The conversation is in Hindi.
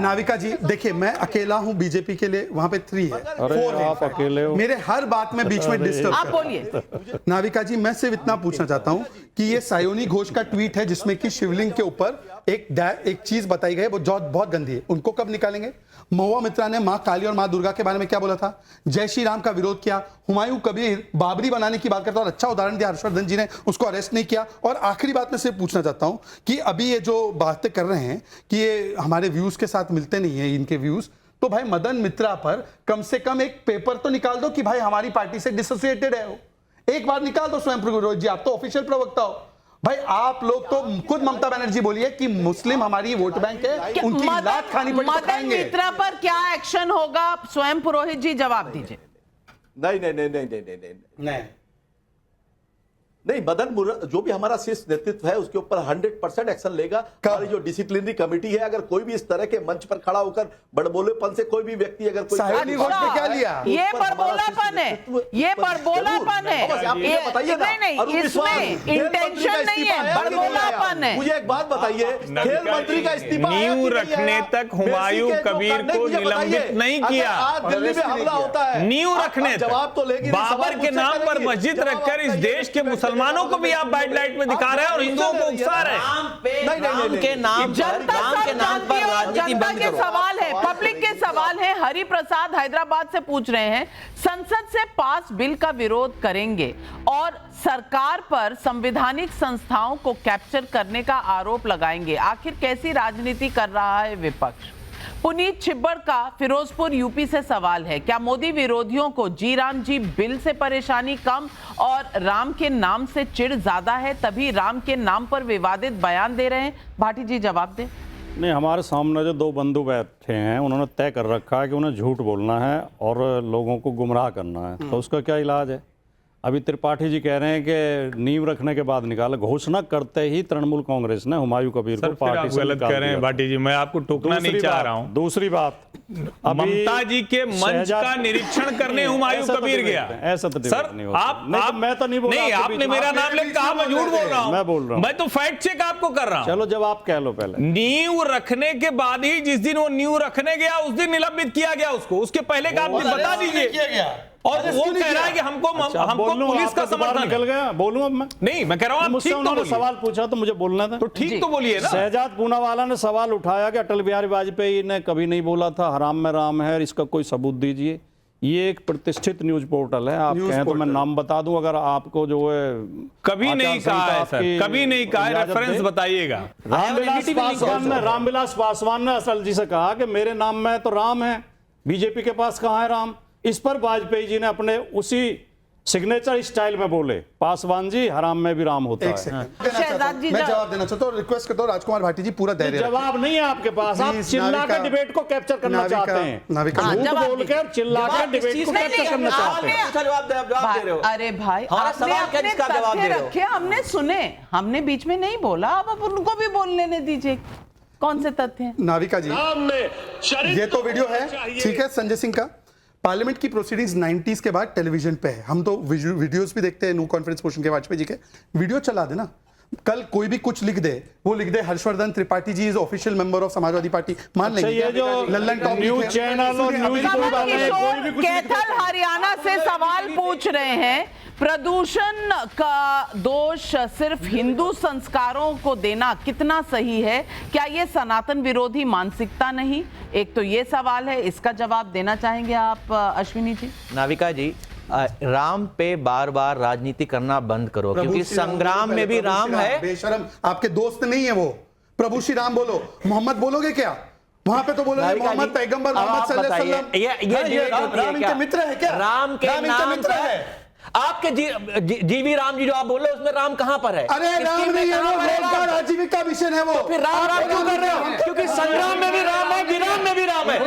नाविका जी देखिए, मैं अकेला हूं बीजेपी के लिए, वहां पे 3 है, 4 है, आप अकेले हो। मेरे हर बात में बीच में डिस्टर्ब। आप बोलिए। नाविका जी, मैं सिर्फ इतना पूछना चाहता हूं कि ये सायोनी घोष का ट्वीट है जिसमें कि शिवलिंग के ऊपर एक चीज बताई गई है, वो बहुत गंदी है, उनको कब निकालेंगे? महुआ मित्रा ने मां काली और मां दुर्गा के बारे में क्या बोला था? जय श्री राम का विरोध किया। हुमायूं कबीर बाबरी बनाने की बात करता और अच्छा उदाहरण दिया, हर्षवर्धन जी ने उसको अरेस्ट नहीं किया। और आखिरी बात मैं सिर्फ पूछना चाहता हूं कि अभी ये जो बातें कर रहे हैं कि ये हमारे व्यूज के साथ मिलते नहीं है इनके व्यूज, तो भाई मदन मित्रा पर कम से कम एक पेपर तो निकाल दो कि भाई हमारी पार्टी से डिसोसिएटेड है वो, एक बार निकाल दो स्वयं प्रभु जी, आप तो ऑफिशियल प्रवक्ता हो भाई। आप लोग तो खुद ममता बनर्जी बोलिए कि मुस्लिम हमारी वोट बैंक है, उनकी लात खानी पड़ी तो मदन खाएंगे। मित्रा पर क्या एक्शन होगा? स्वयं पुरोहित जी जवाब दीजिए। नहीं, मदन जो भी हमारा शीर्ष नेतृत्व है उसके ऊपर 100% एक्शन लेगा। हमारी जो डिसिप्लिनरी कमेटी है, अगर कोई भी इस तरह के मंच पर खड़ा होकर बड़बोलेपन से कोई भी व्यक्ति अगर कोई सायोनी घोष ने क्या लिया? ये बड़बोलापन है, ये बड़बोलापन है, नहीं, इसमें इंटेंशन नहीं है, बड़बोलापन है। मुझे एक बात बताइए, खेल मंत्री का इस्तीफा नींव रखने तक हुमायूं कबीर को निलंबित नहीं किया। आज दिल्ली में हमला होता है, नींव रखने जवाब तो लेगी, बाबर के नाम पर मस्जिद रखकर इस देश के मुसलमानों को भी आप बैड लाइट में दिखा रहे हैं और हिंदुओं को उकसा रहे हैं। राम के नाम पर राजनीति बंद के करो। सवाल है, पब्लिक के सवाल है। हरि प्रसाद हैदराबाद से पूछ रहे हैं, संसद से पास बिल का विरोध करेंगे और सरकार पर संवैधानिक संस्थाओं को कैप्चर करने का आरोप लगाएंगे, आखिर कैसी राजनीति कर रहा है विपक्ष? पुनीत छिब्बड़ का फिरोजपुर यूपी से सवाल है, क्या मोदी विरोधियों को जी राम जी बिल से परेशानी कम और राम के नाम से चिढ़ ज्यादा है, तभी राम के नाम पर विवादित बयान दे रहे हैं? भाटी जी जवाब दें। नहीं, हमारे सामने जो 2 बंधु बैठे हैं उन्होंने तय कर रखा है कि उन्हें झूठ बोलना है और लोगों को गुमराह करना है, तो उसका क्या इलाज है? अभी त्रिपाठी जी कह रहे हैं कि नींव रखने के बाद निकाला, घोषणा करते ही तृणमूल कांग्रेस ने हुमायूं कबीर को पार्टी से गलत कह रहे हैं भाटी जी, मैं आपको टोकना नहीं चाह रहा हूं। दूसरी बात, ममता जी के मंच का निरीक्षण करने हुमायूं कबीर गया। ऐसा तो सर नहीं होता। आप मैं तो नहीं बोल रहा, नहीं, आपने मेरा नाम लेकर कहा मैं झूठ बोल रहा हूं। मैं बोल रहा हूं, मैं तो फैक्ट चेक आपको कर रहा हूं। चलो जब आप कह लो पहले। नींव रखने के बाद ही, जिस दिन वो नींव रखने गया उस दिन निलंबित किया गया उसको, उसके पहले का आप बता दीजिए। और वो कह रहा है कि हमको पुलिस का समर्थन निकल गया। बोलूं अब मैं? नहीं, मैं कह रहा हूं मुझसे उन्होंने सवाल पूछा तो मुझे बोलना था, तो ठीक तो बोलिए ना। शहजाद पूनावाला ने सवाल उठाया कि अटल बिहारी वाजपेयी ने कभी नहीं बोला था हराम में राम है, इसका कोई सबूत दीजिए। ये एक प्रतिष्ठित न्यूज पोर्टल है, आप कहें तो मैं नाम बता दूं, अगर आपको जो है कभी नहीं कहा है सर, कभी नहीं कहा है, रेफरेंस बताइएगा। रामविलास पासवान ने अटल जी से कहा कि मेरे नाम में तो राम है, बीजेपी के पास कहां है राम? इस पर वाजपेयी जी ने अपने उसी सिग्नेचर स्टाइल में बोले, पासवान जी हराम में भी राम होता है। मैं जवाब देना चाहता हूँ, रिक्वेस्ट करता हूँ राजकुमार भाटी जी, पूरा धैर्य रखें। जवाब नहीं है आपके पास, आप चिल्ला के डिबेट को कैप्चर करना चाहते हैं, झूठ बोल के और चिल्ला के डिबेट को कैप्चर करना चाहते हैं। जवाब दे रहे हो। अरे भाई, सवाल क्या जिसका जवाब दे रहे हो? रखे, हमने सुने, हमने बीच में नहीं बोला, अब उनको भी बोल लेने दीजिए। कौन से तथ्य हैं? नाविका जी, ये तो वीडियो है, ठीक है, संजय सिंह का। पार्लियामेंट की प्रोसीडिंग्स 90s के बाद टेलीविजन पे है, हम तो वीडियोस भी देखते हैं, न्यू कॉन्फ्रेंस पोर्शन के वाजपेयी जी के, वीडियो चला देना। कल कोई भी कुछ लिख दे, वो लिख दे Harshvardhan Tripathi ji is official member of Samajwadi Party, मान लेंगे। ये जो लल्लन टॉप न्यूज चैनल और न्यूज कैथल हरियाणा से सवाल पूछ रहे हैं, प्रदूषण का दोष सिर्फ हिंदू संस्कारों को देना कितना सही है? क्या ये सनातन विरोधी मानसिकता नहीं? एक तो ये सवाल है, इसका जवाब देना चाहेंगे आप अश्विनी जी? नाविका जी, राम पे बार बार राजनीति करना बंद करो, क्योंकि संग्राम में भी राम है। बेशरम, आपके दोस्त नहीं है वो। प्रभु श्री राम बोलो, मोहम्मद बोलोगे क्या? वहां पे तो बोलोगे मोहम्मद पैगंबर, मोहम्मद सल्लल्लाहु अलैहि वसल्लम। राम इनके मित्र है क्या? राम के नाम मित्र है। आपके जीवी राम जी जो आप बोल रहे हो उसमें राम कहां पर है? अरे राम नहीं है वो, रोजगार आजीविका मिशन है वो। फिर राम क्यों कर रहे हो? क्योंकि संग्राम में भी राम है, विराम में भी राम है।